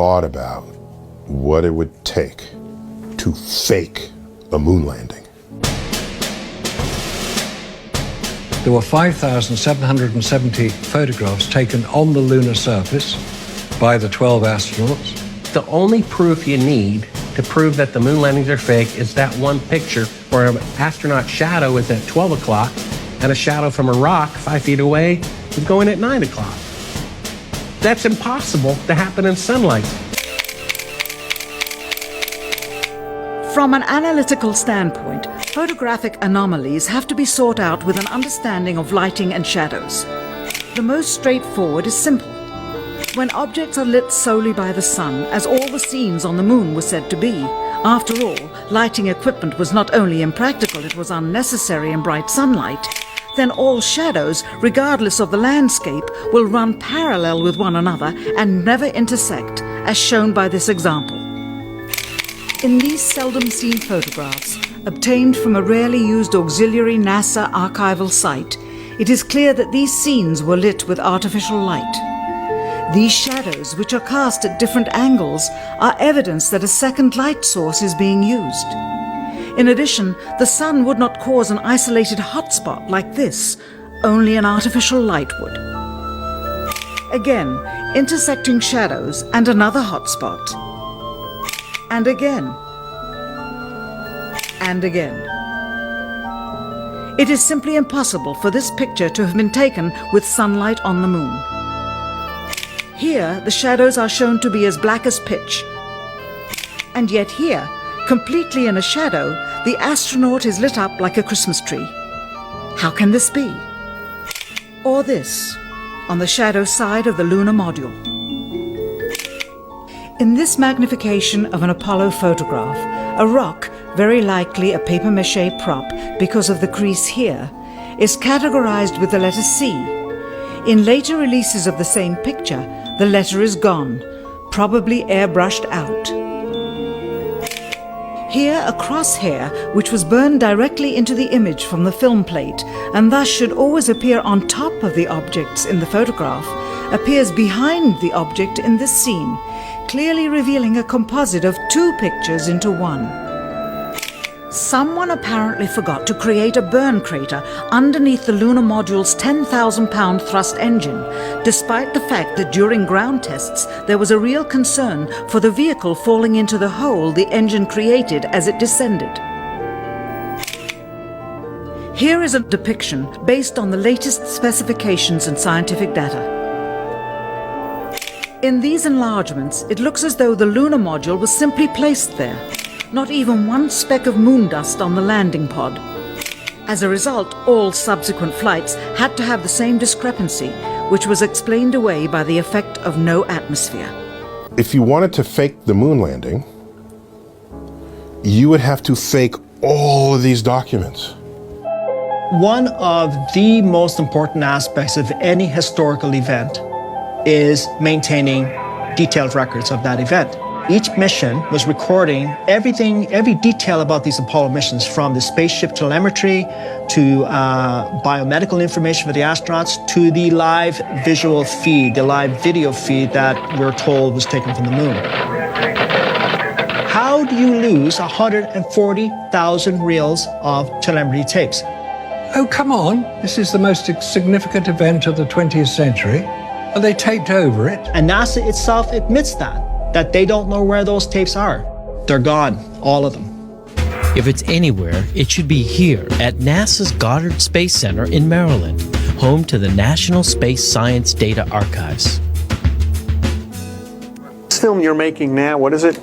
thought about what it would take to fake a moon landing. There were 5,770 photographs taken on the lunar surface by the 12 astronauts. The only proof you need to prove that the moon landings are fake is that one picture where an astronaut shadow is at 12 o'clock and a shadow from a rock 5 feet away is going at 9 o'clock. That's impossible to happen in sunlight. From an analytical standpoint, photographic anomalies have to be sought out with an understanding of lighting and shadows. The most straightforward is simple. When objects are lit solely by the sun, as all the scenes on the moon were said to be, after all, lighting equipment was not only impractical, it was unnecessary in bright sunlight, then all shadows, regardless of the landscape, will run parallel with one another and never intersect, as shown by this example. In these seldom-seen photographs, obtained from a rarely used auxiliary NASA archival site, it is clear that these scenes were lit with artificial light. These shadows, which are cast at different angles, are evidence that a second light source is being used. In addition, the sun would not cause an isolated hotspot like this, only an artificial light would. Again, intersecting shadows and another hotspot. And again. And again. It is simply impossible for this picture to have been taken with sunlight on the moon. Here, the shadows are shown to be as black as pitch. And yet here, completely in a shadow, the astronaut is lit up like a Christmas tree. How can this be? Or this, on the shadow side of the lunar module. In this magnification of an Apollo photograph, a rock, very likely a papier-mâché prop because of the crease here, is categorized with the letter C. In later releases of the same picture, the letter is gone, probably airbrushed out. Here, a crosshair, which was burned directly into the image from the film plate, and thus should always appear on top of the objects in the photograph, appears behind the object in this scene, clearly revealing a composite of two pictures into one. Someone apparently forgot to create a burn crater underneath the lunar module's 10,000-pound thrust engine, despite the fact that during ground tests there was a real concern for the vehicle falling into the hole the engine created as it descended. Here is a depiction based on the latest specifications and scientific data. In these enlargements, it looks as though the lunar module was simply placed there. Not even one speck of moon dust on the landing pod. As a result, all subsequent flights had to have the same discrepancy, which was explained away by the effect of no atmosphere. If you wanted to fake the moon landing, you would have to fake all of these documents. One of the most important aspects of any historical event is maintaining detailed records of that event. Each mission was recording everything, every detail about these Apollo missions, from the spaceship telemetry to biomedical information for the astronauts to the live visual feed, the live video feed that we're told was taken from the moon. How do you lose 140,000 reels of telemetry tapes? Oh, come on. This is the most significant event of the 20th century. Are they taped over it? And NASA itself admits that they don't know where those tapes are. They're gone, all of them. If it's anywhere, it should be here at NASA's Goddard Space Center in Maryland, home to the National Space Science Data Archives. This film you're making now, what is it?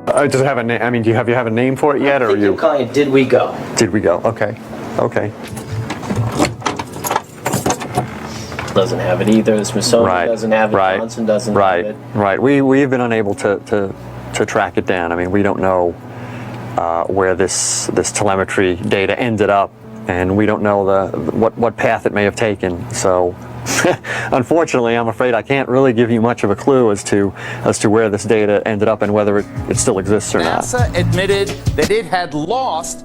Does it have a name? I mean, do you have a name for it yet, or are you calling it Did We Go? Did We Go? Okay, okay. Doesn't have it either. The Smithsonian doesn't have it. Johnson doesn't have it. Right. We've been unable to track it down. I mean, we don't know where this telemetry data ended up, and we don't know what path it may have taken. So, unfortunately, I'm afraid I can't really give you much of a clue as to where this data ended up and whether it still exists or not. NASA admitted that it had lost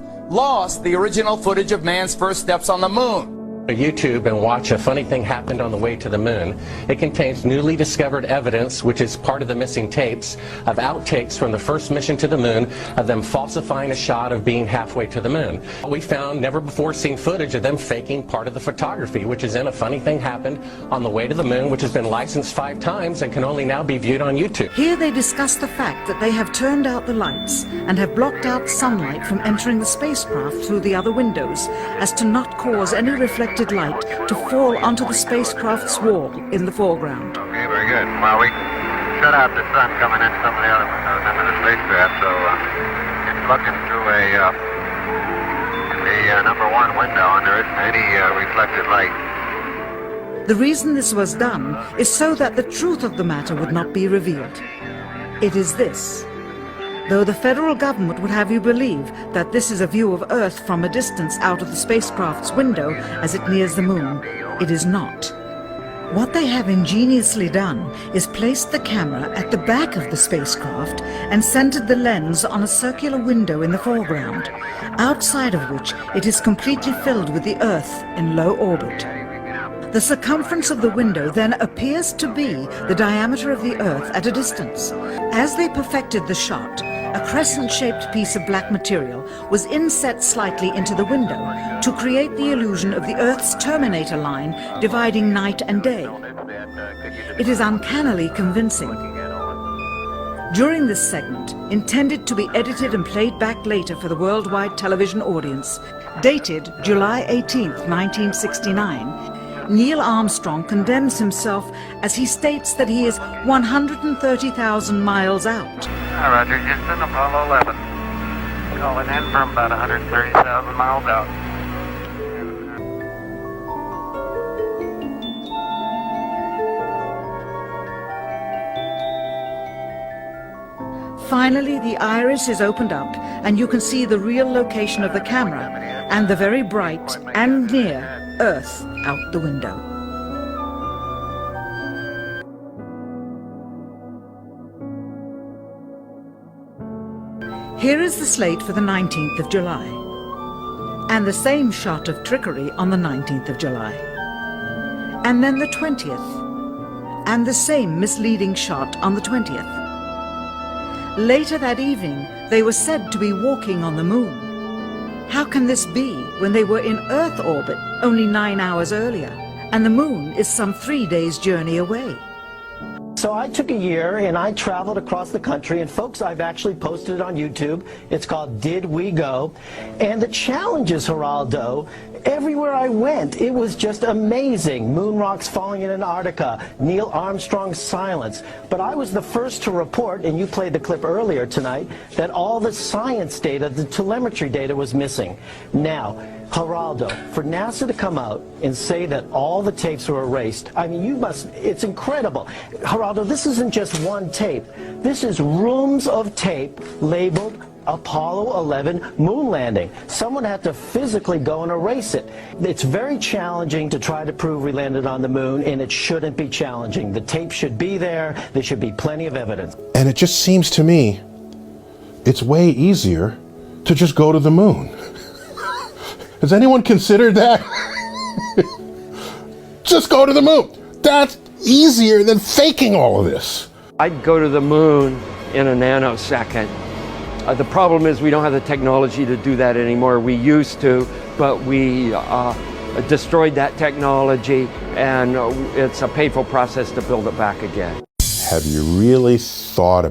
the original footage of man's first steps on the moon. YouTube and watch A Funny Thing Happened on the Way to the Moon. It contains newly discovered evidence, which is part of the missing tapes, of outtakes from the first mission to the moon, of them falsifying a shot of being halfway to the moon. We found never before seen footage of them faking part of the photography, which is in A Funny Thing Happened on the Way to the Moon, which has been licensed 5 times and can only now be viewed on YouTube. Here they discuss the fact that they have turned out the lights and have blocked out sunlight from entering the spacecraft through the other windows, as to not cause any reflected light to fall onto the spacecraft's wall in the foreground. Okay, very good. Well, we shut out the sun coming in some of the other windows into the spacecraft, so it's looking through the number 1 window, and there isn't any reflected light. The reason this was done is so that the truth of the matter would not be revealed. It is this. Though the federal government would have you believe that this is a view of Earth from a distance out of the spacecraft's window as it nears the moon, it is not. What they have ingeniously done is placed the camera at the back of the spacecraft and centered the lens on a circular window in the foreground, outside of which it is completely filled with the Earth in low orbit. The circumference of the window then appears to be the diameter of the Earth at a distance. As they perfected the shot, a crescent-shaped piece of black material was inset slightly into the window to create the illusion of the Earth's terminator line dividing night and day. It is uncannily convincing. During this segment, intended to be edited and played back later for the worldwide television audience, dated July 18th, 1969, Neil Armstrong condemns himself as he states that he is 130,000 miles out. Hi, Roger, Houston, Apollo 11. Calling in from about 130,000 miles out. Finally, the iris is opened up and you can see the real location of the camera and the very bright and near Earth out the window. Here is the slate for the 19th of July, and the same shot of trickery on the 19th of July, and then the 20th, and the same misleading shot on the 20th. Later that evening, they were said to be walking on the moon. How can this be when they were in Earth orbit only 9 hours earlier, and the moon is some 3 days' journey away? So I took a year and I traveled across the country, and folks, I've actually posted it on YouTube. It's called Did We Go? And the challenges, Geraldo, everywhere I went, it was just amazing. Moon rocks falling in Antarctica, Neil Armstrong's silence. But I was the first to report, and you played the clip earlier tonight, that all the science data, the telemetry data was missing. Now, Geraldo, for NASA to come out and say that all the tapes were erased, I mean, it's incredible. Geraldo, this isn't just one tape. This is rooms of tape labeled Apollo 11 moon landing. Someone had to physically go and erase it. It's very challenging to try to prove we landed on the moon, and it shouldn't be challenging. The tape should be there. There should be plenty of evidence. And it just seems to me it's way easier to just go to the moon. Has anyone considered that? Just go to the moon. That's easier than faking all of this. I'd go to the moon in a nanosecond. The problem is we don't have the technology to do that anymore. We used to, but we destroyed that technology, and it's a painful process to build it back again. Have you really thought